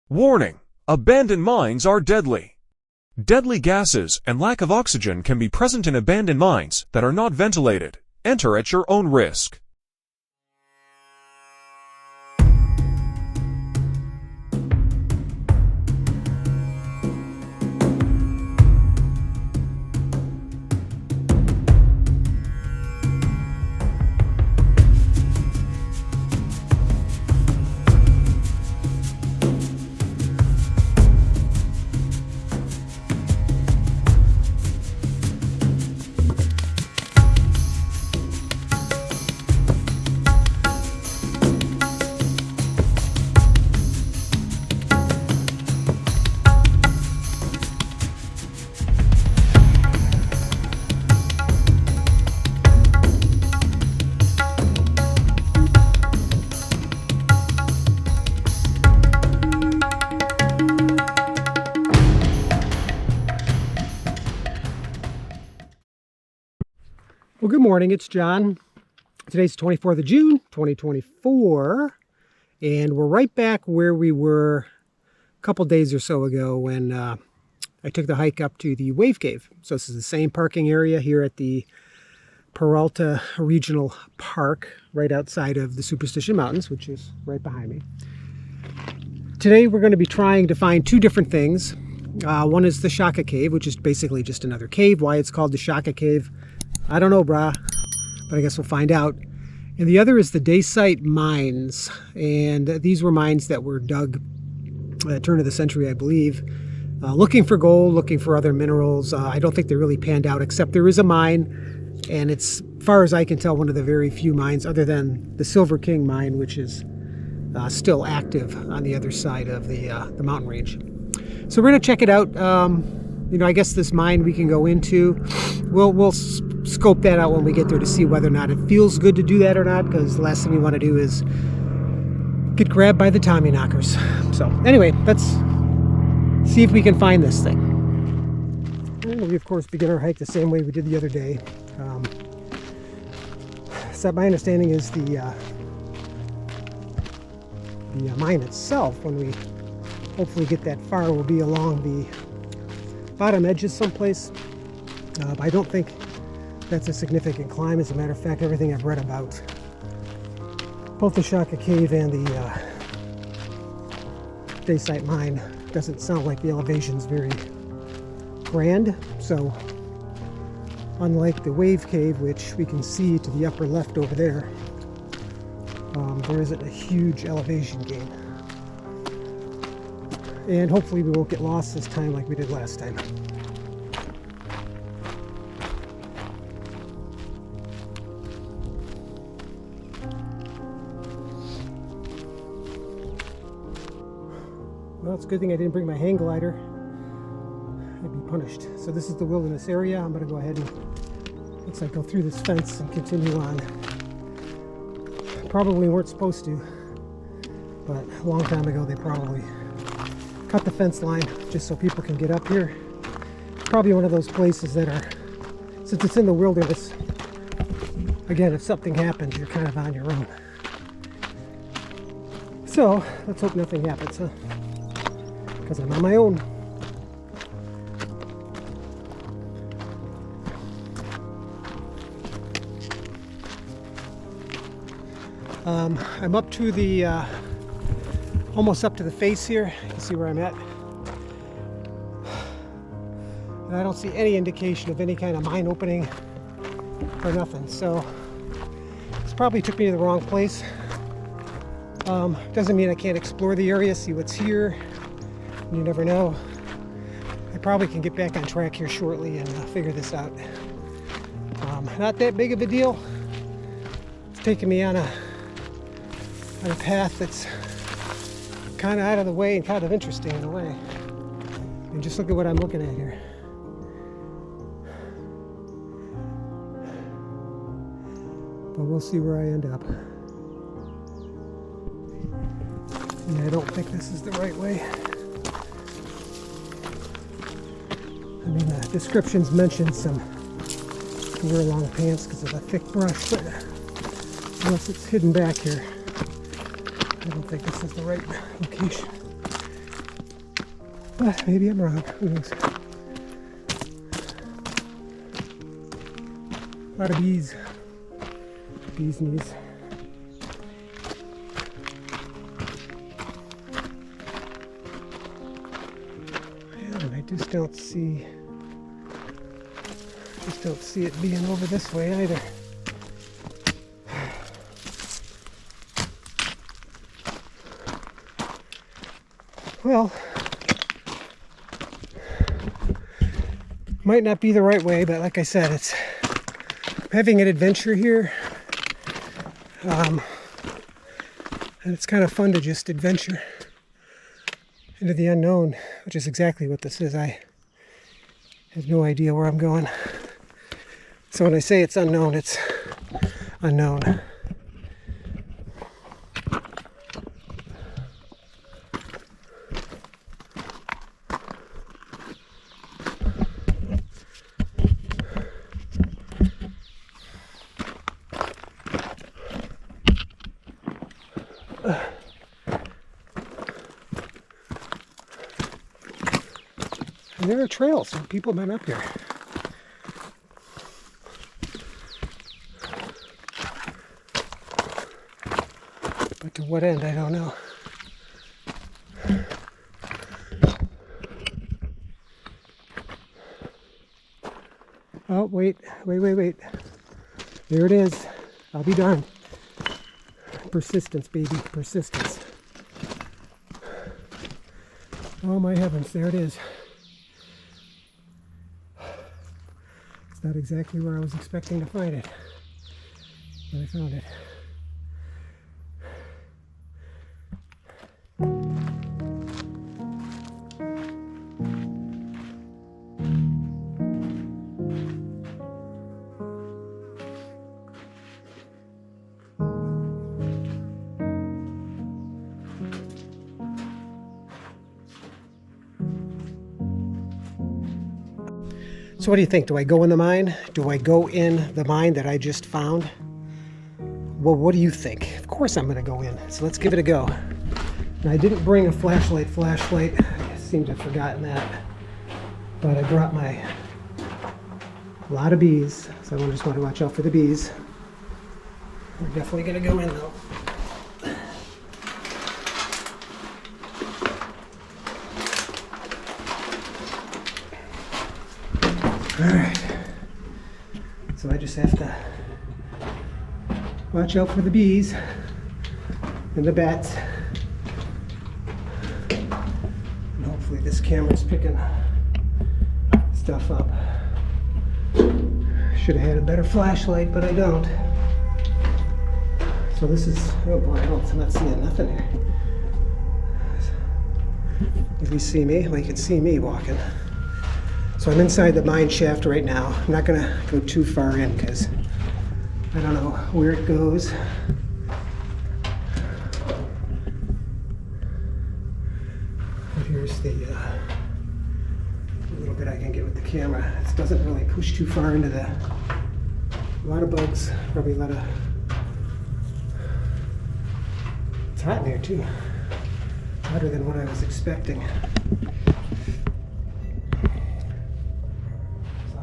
Warning! Abandoned mines are deadly. Deadly gases and lack of oxygen can be present in abandoned mines that are not ventilated. Enter at your own risk. Well, good morning, it's John. Today's 24th of June, 2024, and we're right back where we were a couple days or so ago when I took the hike up to the Wave Cave. So this is the same parking area here at the Peralta Regional Park, right outside of the Superstition Mountains, which is right behind me. Today we're going to be trying to find two different things. One is the Shaka Cave, which is basically just another cave. Why it's called the Shaka Cave, I don't know, brah, but I guess we'll find out. And the other is the Dacite mines. And these were mines that were dug at the turn of the century, I believe, looking for gold, looking for other minerals. I don't think they really panned out, except there is a mine, and it's, as far as I can tell, one of the very few mines, other than the Silver King mine, which is still active on the other side of the mountain range. So we're going to check it out. I guess this mine we can go into. We'll scope that out when we get there to see whether or not it feels good to do that or not, because the last thing we want to do is get grabbed by the Tommyknockers. So anyway, let's see if we can find this thing. And we of course begin our hike the same way we did the other day. So my understanding is the mine itself, when we hopefully get that far, will be along the bottom edges someplace. I don't think that's a significant climb. As a matter of fact, everything I've read about both the Shaka Cave and the Dacite mine doesn't sound like the elevation's very grand. So unlike the Wave Cave, which we can see to the upper left over there, there isn't a huge elevation gain. And hopefully we won't get lost this time like we did last time. Well, it's a good thing I didn't bring my hang glider. I'd be punished. So this is the wilderness area. I'm going to go ahead and, looks like, go through this fence and continue on. Probably weren't supposed to, but a long time ago they probably cut the fence line just so people can get up here. It's probably one of those places that are, since it's in the wilderness, again, if something happens, you're kind of on your own. So let's hope nothing happens, huh? Because I'm on my own. I'm up to the almost up to the face here. You can see where I'm at. And I don't see any indication of any kind of mine opening or nothing. So this probably took me to the wrong place. Doesn't mean I can't explore the area, see what's here. You never know. I probably can get back on track here shortly and figure this out. Not that big of a deal. It's taking me on a path that's kind of out of the way and kind of interesting in a way. And just look at what I'm looking at here. But we'll see where I end up. Yeah, I don't think this is the right way. I mean, the descriptions mention some to wear long pants because of the thick brush, but unless it's hidden back here, I don't think this is the right location. But maybe I'm wrong. Who knows? A lot of bees. Bees knees. And I just don't see it being over this way either. Well, might not be the right way, but like I said, I'm having an adventure here. And it's kind of fun to just adventure into the unknown, which is exactly what this is. I have no idea where I'm going. So when I say it's unknown, it's unknown. And there are trails, so people have been up here. But to what end, I don't know. Oh, wait. There it is. I'll be darned. Persistence, baby, persistence. Oh my heavens, there it is. It's not exactly where I was expecting to find it, but I found it. So what do you think? Do I go in the mine? Do I go in the mine that I just found? Well, what do you think? Of course I'm going to go in. So let's give it a go. And I didn't bring a flashlight. I seem to have forgotten that. But I brought a lot of bees. So I just want to watch out for the bees. We're definitely going to go in though. Alright, so I just have to watch out for the bees and the bats. And hopefully this camera's picking stuff up. Should have had a better flashlight, but I don't. So this is, oh boy, I'm not seeing nothing here. If you see me, well, you can see me walking. So I'm inside the mine shaft right now. I'm not going to go too far in because I don't know where it goes. But here's the little bit I can get with the camera. It doesn't really push too far into a lot of bugs, probably a lot of, it's hot in there too. Hotter than what I was expecting.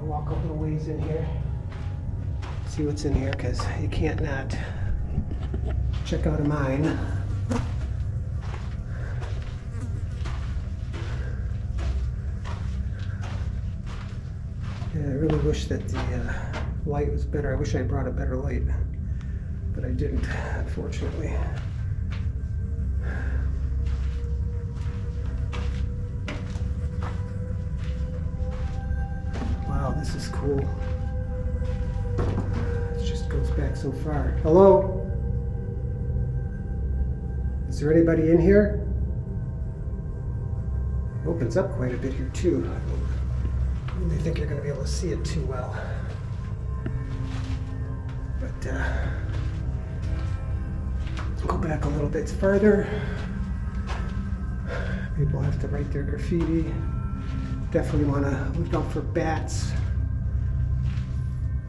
Walk a little ways in here, see what's in here, because you can't not check out a mine. Yeah, I really wish that the light was better. I wish I brought a better light, but I didn't, unfortunately. This is cool. It just goes back so far. Hello? Is there anybody in here? It opens up quite a bit here too. I don't really think you're going to be able to see it too well. But go back a little bit further. People have to write their graffiti. Definitely want to look out for bats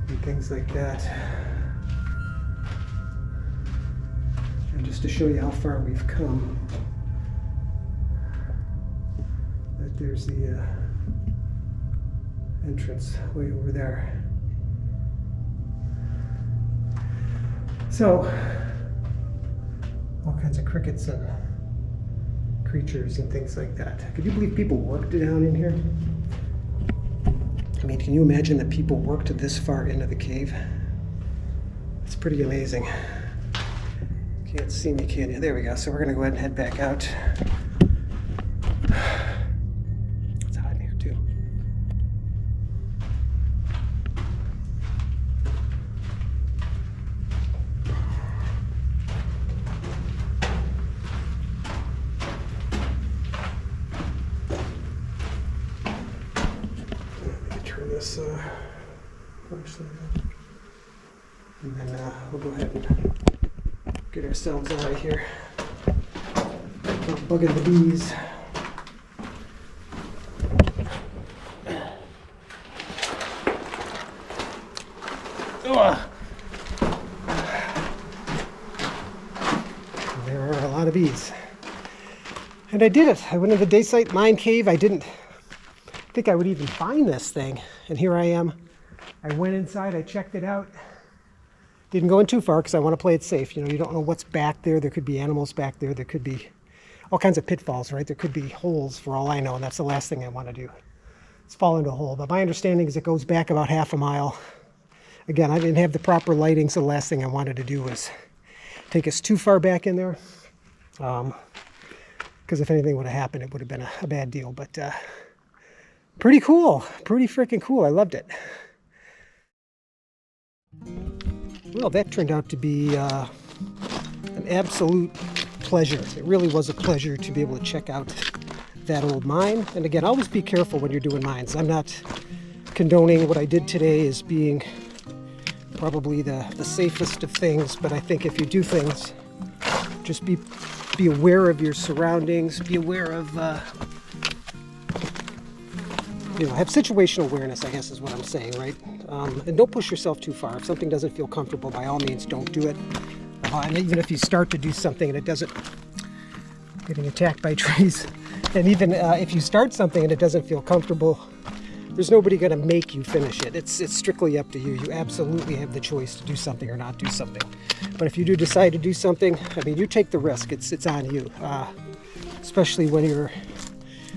and things like that. And just to show you how far we've come, but there's the entrance way over there. So, all kinds of crickets and creatures and things like that. Could you believe people worked down in here? I mean, can you imagine that people worked this far into the cave? It's pretty amazing. Can't see me, can you? There we go. So we're going to go ahead and head back out. It's hot in here too. Turn this flashlight on. And then we'll go ahead and get ourselves out of here. Not bugging the bees. Ugh. There are a lot of bees. And I did it. I went into the Dacite mine cave. I didn't think I would even find this thing. And here I am. I went inside, I checked it out. Didn't go in too far because I want to play it safe. You know, you don't know what's back there. There could be animals back there. There could be all kinds of pitfalls, right? There could be holes for all I know, and that's the last thing I want to do. It's fall into a hole. But my understanding is it goes back about half a mile. Again, I didn't have the proper lighting, so the last thing I wanted to do was take us too far back in there. Because if anything would have happened, it would have been a bad deal. But pretty cool. Pretty freaking cool. I loved it. Well, that turned out to be an absolute pleasure. It really was a pleasure to be able to check out that old mine. And again, always be careful when you're doing mines. I'm not condoning what I did today as being probably the safest of things, but I think if you do things, just be aware of your surroundings, be aware of, have situational awareness, I guess is what I'm saying, right? And don't push yourself too far. If something doesn't feel comfortable, by all means, don't do it. And even if you start to do something and it doesn't, getting attacked by trees, and even if you start something and it doesn't feel comfortable, there's nobody going to make you finish it. It's strictly up to you. You absolutely have the choice to do something or not do something. But if you do decide to do something, I mean, you take the risk. It's on you, especially when you're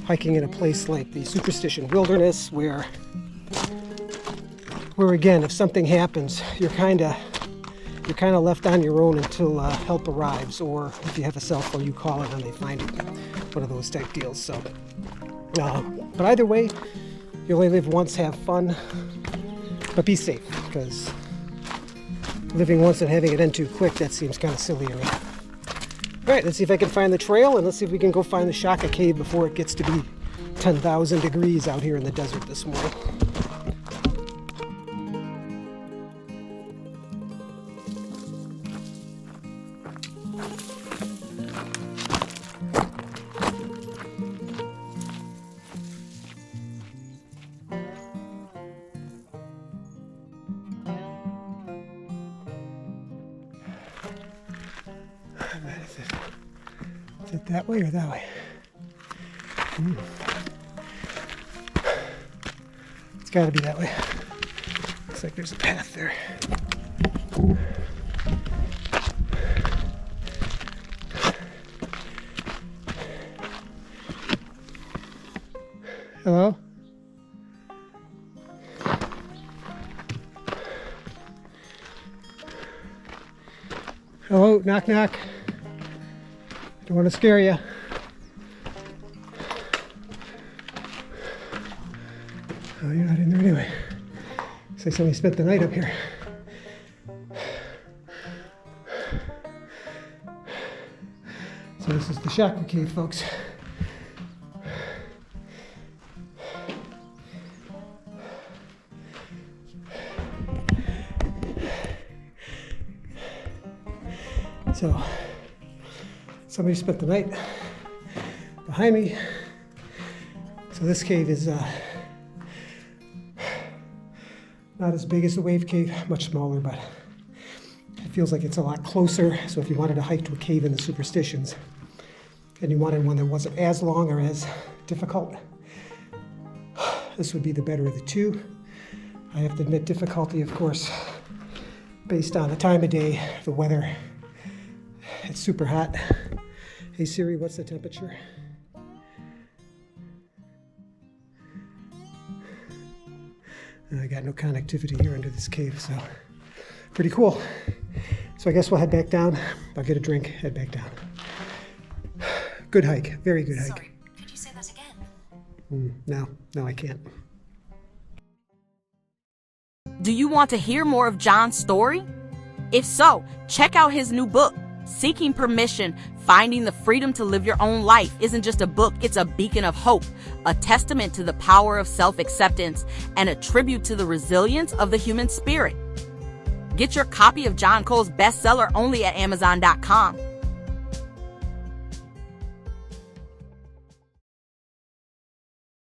hiking in a place like the Superstition Wilderness, where again, if something happens, you're kind of left on your own until help arrives, or if you have a cell phone, you call it and they find it. One of those type deals. So, but either way, you only live once. Have fun, but be safe, because living once and having it end too quick, that seems kind of silly to me. All right, let's see if I can find the trail, and let's see if we can go find the Shaka Cave before it gets to be 10,000 degrees out here in the desert this morning. Is it that way or that way? It's got to be that way. Looks like there's a path there. Hello? Hello, knock knock. Don't want to scare you. Oh, you're not in there anyway. Looks like somebody spent the night up here. So this is the Shaka Cave, folks. So somebody spent the night behind me. So this cave is not as big as the Wave Cave, much smaller, but it feels like it's a lot closer. So if you wanted to hike to a cave in the Superstitions and you wanted one that wasn't as long or as difficult, This would be the better of the two. I have to admit difficulty, of course, based on the time of day, the weather. It's super hot. Hey Siri, what's the temperature? I got no connectivity here under this cave, so pretty cool. So I guess we'll head back down. I'll get a drink, head back down. Good hike, very good hike. Sorry, could you say that again? No, I can't. Do you want to hear more of John's story? If so, check out his new book, Seeking Permission, Finding the Freedom to Live Your Own Life. Isn't just a book, it's a beacon of hope, a testament to the power of self-acceptance, and a tribute to the resilience of the human spirit. Get your copy of John Cole's bestseller only at Amazon.com.